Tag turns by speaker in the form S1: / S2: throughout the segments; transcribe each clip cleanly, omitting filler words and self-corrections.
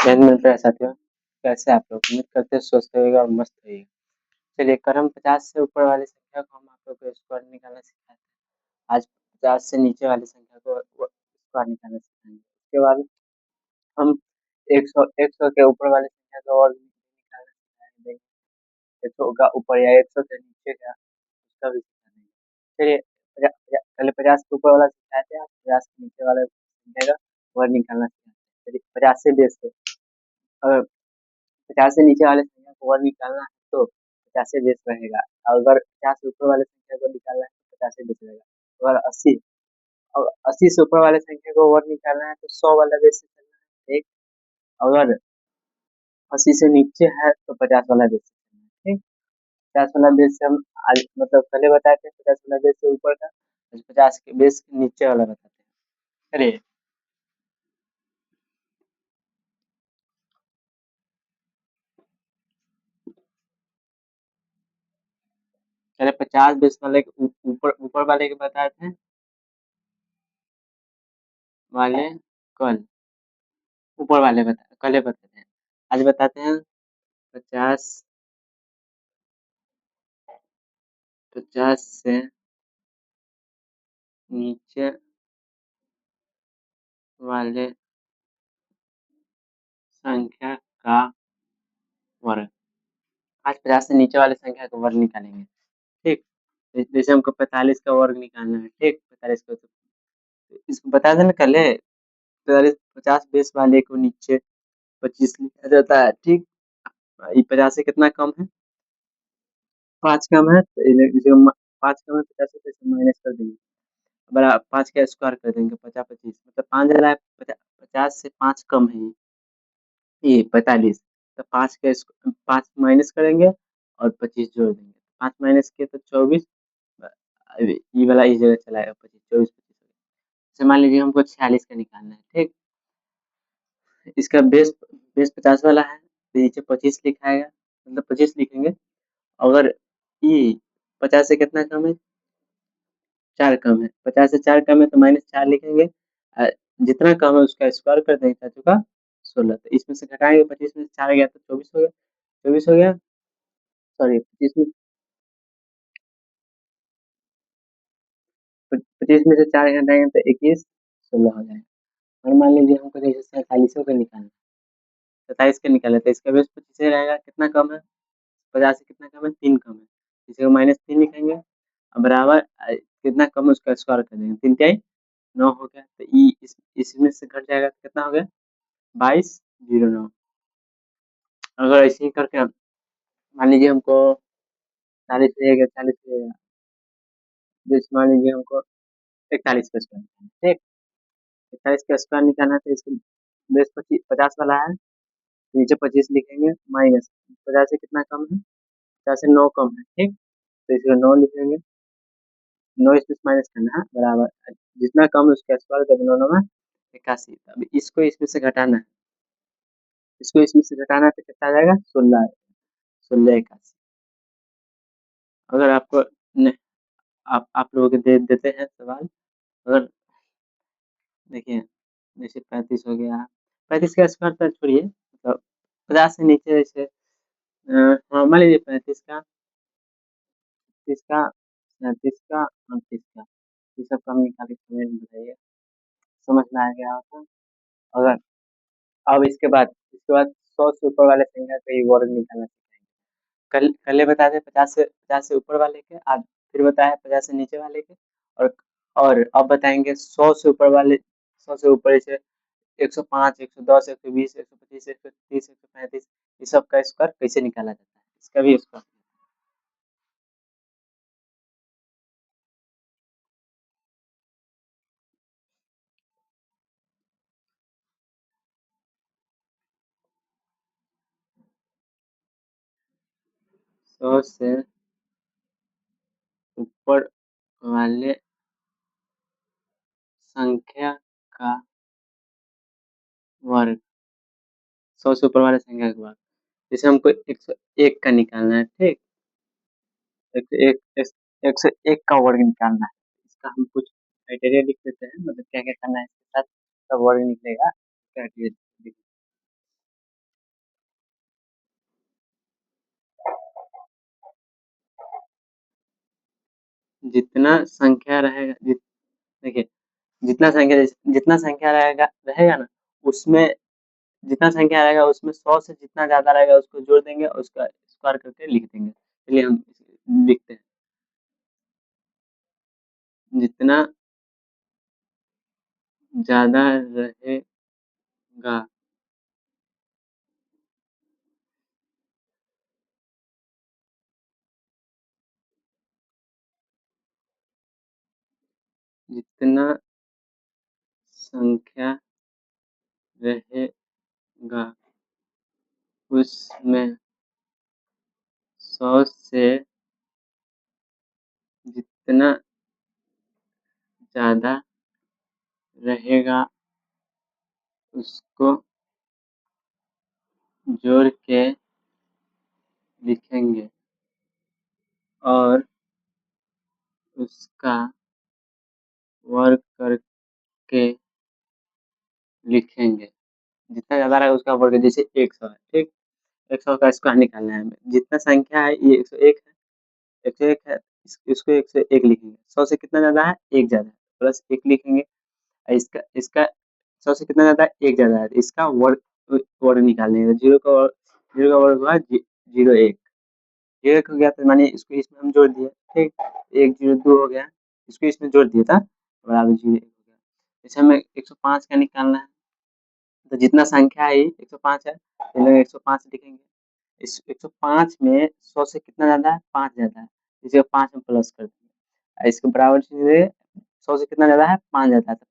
S1: जय हिंद मित्र साथियों, कैसे आप लोग? उम्मीद करते हैं स्वस्थ होइएगा और मस्त होइएगा। चलिए क्रम 50 से ऊपर वाली संख्या को हम आप लोग को स्क्वायर निकालना सिखाते हैं। आज 50 से नीचे वाली संख्या को स्क्वायर निकालना सिखाएंगे। उसके बाद हम 100 के ऊपर वाली संख्या को और निकालना सिखाएंगे। 100 का ऊपर या 100 से नीचे का उसका भी सिखाएंगे। चलिए पहले 50 के ऊपर वाला सिखाते हैं, 50 के नीचे वाला संख्या का वर्ग निकालना सिखाते हैं। चलिए 50 से बेस पे अगर 50 से नीचे वाले संख्या को वर्ग निकालना है तो 50 से बेस रहेगा। अगर 50 से ऊपर वाले संख्या को निकालना है तो 50 से बेस रहेगा। अगर 80 और 80 से ऊपर वाले संख्या को वर्ग निकालना है तो 100 वाला बेस से चलना है। ठीक। अगर 80 से नीचे है तो 50 वाला बेस से चलना है। ठीक। 50 वाला बेस से हम आज मतलब पहले बताए थे 50 वाला बेस से ऊपर का, 50 के बेस के नीचे वाला बताते हैं। चलिए पहले 50 बेस वाले ऊपर ऊपर वाले के बताए थे वाले कल ऊपर वाले कल बताते हैं। आज बताते हैं 50 50 से नीचे वाले संख्या का वर्ग। आज 50 से नीचे वाले संख्या का वर्ग निकालेंगे। ठीक। जैसे हमको 45 का वर्ग निकालना है। ठीक। 45 का तो इसको बता देना कल है। 45 50 बेस वाले को नीचे 25 लिखा जाता है। ठीक। ये 50 से कितना कम है? 5 कम है तो 5 कम है 50 से, तो इसे माइनस कर देंगे। बराबर 5 का स्क्वायर कर देंगे, 50 25 मतलब 5 जा रहा है। 50 से 5 कम है ये 45। तो 5 माइनस करेंगे और 25 जोड़ देंगे। 5 माइनस किए तो 24। ये वाला इस जगह चलाएगा 25, 24 25। जैसे मान लीजिए हमको 46 का निकालना है। ठीक। इसका बेस बेस 50 वाला है तो नीचे 25 लिखाएगा, मतलब 25 लिखेंगे। अगर ये 50 से कितना कम है? 4 कम है। 50 से 4 कम है तो -4 लिखेंगे। जितना कम है उसका स्क्वायर कर देंगे, 4 चौका 16। तो इसमें से घटाएंगे, 25 में से 4 गया तो 24 हो गया। 24 हो गया। सॉरी 25 में 25 में से 4 घटाएंगे तो 21 16 हो जाएगा। और मान लीजिए हमको जैसे 47 का निकालना है, 27 का निकाला तो इसका बेस 25 रहेगा। कितना कम है? 50 से कितना कम है? 3 कम है। इसी को -3 लिखेंगे और बराबर कितना कम है उसका स्क्वायर कर देंगे। 3 तिहाई 9 हो गया। तो इसमें से घट जाएगा तो कितना हो गया? 2209। अगर ऐसे ही करके मान लीजिए हमको 40 रहेगा, 40 रहेगा, जैसे मान लीजिए हमको 41 का स्क्वायर निकालना है। ठीक। 41 का स्क्वायर निकालना है तो इसको बेस 50 वाला है, नीचे 25 लिखेंगे माइनस 50 से कितना कम है? 50 से 9 कम है। ठीक। तो इसको 9 लिखेंगे, 9 इसमें से माइनस करना है बराबर जितना कम है उसका स्क्वायर कर देना, 9 में 81। अब इसको इसमें से घटाना है, इसको इसमें से घटाना है तो कितना आ जाएगा? 16। 16 81। अगर आपको न, आप लोगों के दे देते हैं सवाल। अगर देखिए जैसे 35 हो गया, 35 का स्क्वायर तो छोड़िए, मतलब 50 से नीचे जैसे हाँ मान लीजिए 35 का, 30 का, 37 का, 38 का, ये सब का हम निकाल के कमेंट में बताइए। समझ में आ गया आपको? अगर अब इसके बाद 100 से ऊपर वाले संख्या का ही वर्ग निकालना सीखेंगे। कल बता दें 50 से ऊपर वाले के, आज फिर बताया 50 से नीचे वाले के। और और अब बताएंगे 100 से ऊपर वाले, 100 से ऊपर जैसे 105, 110, 120, 125, 130, 135, ये सब का स्क्वायर कैसे निकाला जाता है, इसका भी स्क्वायर। 100 से ऊपर वाले संख्या का वर्ग, 100 से ऊपर वाले संख्या का वर्ग। जैसे हमको 101 का निकालना है। ठीक। 101 का वर्ग निकालना है। इसका हम कुछ क्राइटेरिया लिख देते हैं, मतलब क्या क्या करना है इसके साथ, सब वर्ग निकलेगा। क्राइटेरिया जितना संख्या रहेगा देखिए जितना संख्या रहेगा ना उसमें जितना संख्या रहेगा उसमें 100 से जितना ज्यादा रहेगा उसको जोड़ देंगे और उसका स्क्वायर करके लिख देंगे। चलिए हम लिखते हैं जितना ज्यादा रहेगा जितना संख्या रहेगा उसमें 100 से जितना ज्यादा रहेगा उसको जोड़ के लिखेंगे और उसका वर्ग करके लिखेंगे। जितना ज्यादा रहेगा उसका वर्ग, जैसे 100 है, ठीक। 100 का स्क्वायर निकालना है हमें। जितना संख्या है ये 101 है, 101 है, इसको 101 लिखेंगे। 100 से कितना ज्यादा है? 1 ज्यादा है, प्लस 1 लिखेंगे। इसका इसका 100 से कितना ज्यादा है? 1 ज्यादा है, इसका वर्ग वर्ग निकालने का। 0 का वर्ग हुआ 01। 1 हो गया तो मानिए इसको इसमें हम जोड़ दिए, ठीक। 102 हो गया, इसको इसमें जोड़ दिया था, बराबर 01 हो गया। जैसे हमें 105 का निकालना है, तो जितना संख्या है 105 है, तो 105 लिखेंगे। इस 105 में 100 से कितना ज्यादा है? 5 ज्यादा है, इसे 5 में प्लस कर देंगे। इसके बराबर से 100 से कितना ज्यादा है? 5 ज्यादा है, तो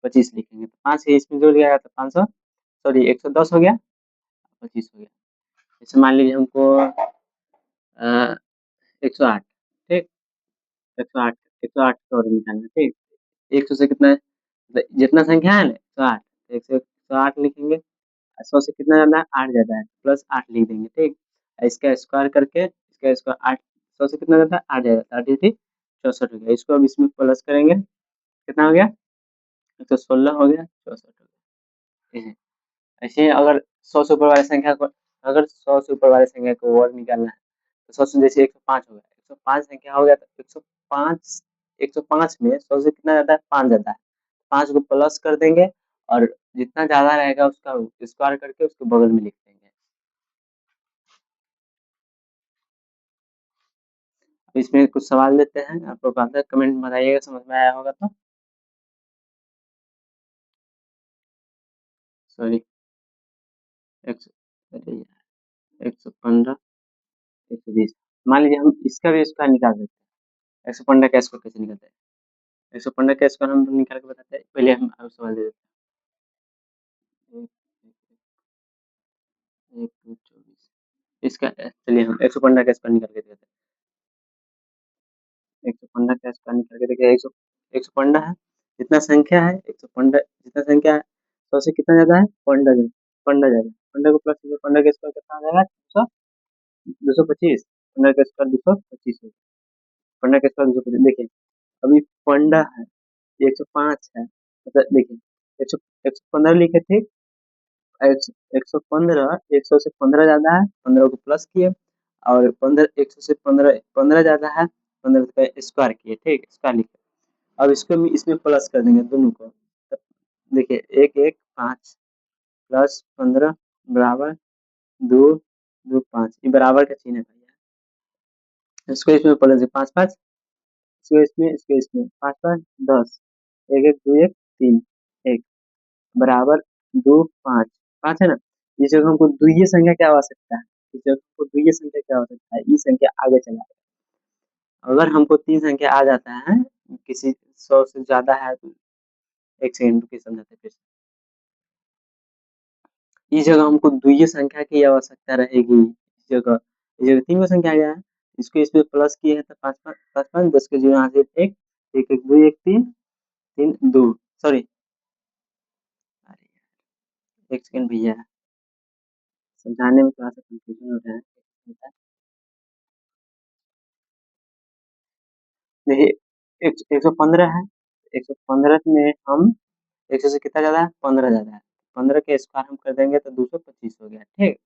S1: 25 लिखेंगे। तो 5 से इसमें जोड़ दिया तो 500, सॉरी 110 हो गया, 25 हो गया। जैसे मान लीजिए हमको 108, ठीक। 108, 108 का और निकालना, ठीक। 100 से कितना है? जितना संख्या है ना 108, 108 लिखेंगे। 100 से कितना ज्यादा है? 8 ज्यादा है, प्लस 8 लिख देंगे, ठीक। इसका स्क्वायर करके इसका स्क्वायर 8, 100 से कितना ज्यादा है? 8 ज्यादा, 8 थी 64 हो गया। इसको अब इसमें प्लस करेंगे, कितना हो गया? 116 हो गया, 64 हो गया। ऐसे ही अगर 100 से ऊपर वाली संख्या को, अगर 100 से ऊपर वाली संख्या को वर्ग निकालना है तो 100 से, जैसे 105 हो गया, 105 संख्या हो गया तो 105 में 100 से कितना ज्यादा है? 5 ज्यादा है, 5 को प्लस कर देंगे और जितना ज्यादा रहेगा उसका स्क्वायर करके उसके बगल में लिख देंगे। अब इसमें कुछ सवाल देते हैं, आप लोग आता है कमेंट में बताइएगा, समझ में आया होगा तो। सॉरी, 115, 120। मान लीजिए हम इसका भी स्क्वायर निकाल सकते हैं। 115 का स्क्वायर कैसे निकालते हैं? 115 का स्क्वायर हम निकाल के बताते हैं। पहले हम अब सवाल दे देते हैं। 24, इसका चलिए हम 115 का स्क्वायर निकाल के देते हैं। 115 का स्क्वायर निकाल के देखिए, 115 है, जितना संख्या है 115, जितना संख्या है 100 से कितना ज्यादा है? 15 ज्यादा, 15 ज्यादा। 15 को प्लस 15 का स्क्वायर कितना आ जाएगा? 225। 15 का स्क्वायर 225 होगा। 15 का स्क्वायर 225। देखिए अभी 15 है, 105 है, मतलब देखिए 115 लिखे थे, 115, 100 से 15 ज्यादा है, 15 को प्लस किए और 15, 100 से 15, 15 ज्यादा है, 15 का स्क्वायर किए, ठीक। स्क्वायर लिखे, अब इसको भी इसमें प्लस कर देंगे दोनों को। देखिए 115 प्लस 15 बराबर 2, 2, 5, ये बराबर का चिन्ह है भैया। इसको इसमें प्लस 5, 5, इसको इसमें 5, 5, 10, 1, 1, 2, 1, 3, 1 बराबर 2, 5, 5 है ना। इस जगह हमको द्वितीय संख्या की आवश्यकता है, इस जगह हमको द्वितीय संख्या की आवश्यकता है, ये संख्या आगे चला। अगर हमको 3 संख्या आ जाता है, किसी 100 से ज्यादा है तो, एक सेकंड रुकिए समझाते हैं फिर से। इस जगह हमको द्वितीय संख्या की आवश्यकता रहेगी। इस जगह 3 को संख्या आ गया है, इसको इसमें प्लस किए हैं तो 5, 5, 5, 5, 10 के 0 यहाँ से 1, 1, 1, 2, 1, 3, 3, 2, सॉरी, एक सेकंड भैया, समझाने में थोड़ा सा कंफ्यूजन हो रहा है। देखिए 115 है, 115 में हम 100 से कितना ज्यादा है? 15 ज्यादा है, 15 के स्क्वायर हम कर देंगे तो 225 हो गया, ठीक।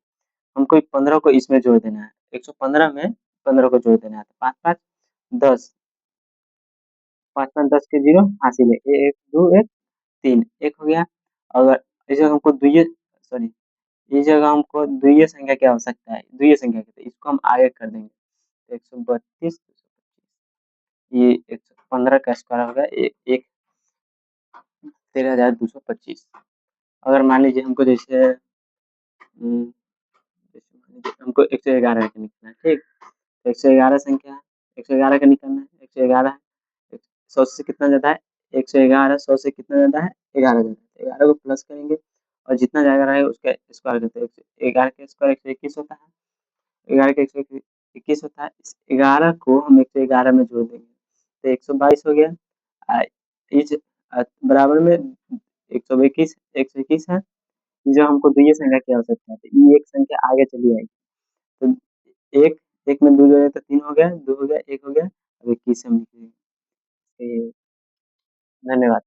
S1: हमको 15 को इसमें जोड़ देना है, 115 में 15 को जोड़ देना है, तो 5, 5, 10, 5 5 10 के 0 हासिल है। 1 2 1 3 1 हो गया। अगर इस जगह हमको द्वितीय सॉरी इस जगह हमको द्वितीय संख्या की आवश्यकता है। द्वितीय संख्या की तो इसको हम आगे कर देंगे। 132 ये 115 का स्क्वायर होगा। एक 13,225। अगर मान लीजिए हमको जैसे हमको 111 का निकालना है, ठीक? तो 111 संख्या 111 का निकालना है। 111 100 से कितना ज़्यादा है? 111 100 से कितना ज़्यादा है? 11 ज़्यादा है। 11 को प्लस करेंगे और जितना ज़्यादा रहेगा उसका स्क्वायर करते हैं। 11 का स्क्वायर 121 होता है। 11 का 121 होता है। इस 11 को हम 111 में जोड़ देंगे तो 122 हो गया। इस बराबर में 121 है जो हमको द्वितीय संख्या की आवश्यकता है। तो ये एक संख्या आगे चली आएगी। तो एक एक में 2 जोड़े तो 3 हो गया, 2 हो गया, 1 हो गया। अब 21 हम लिखेंगे। धन्यवाद।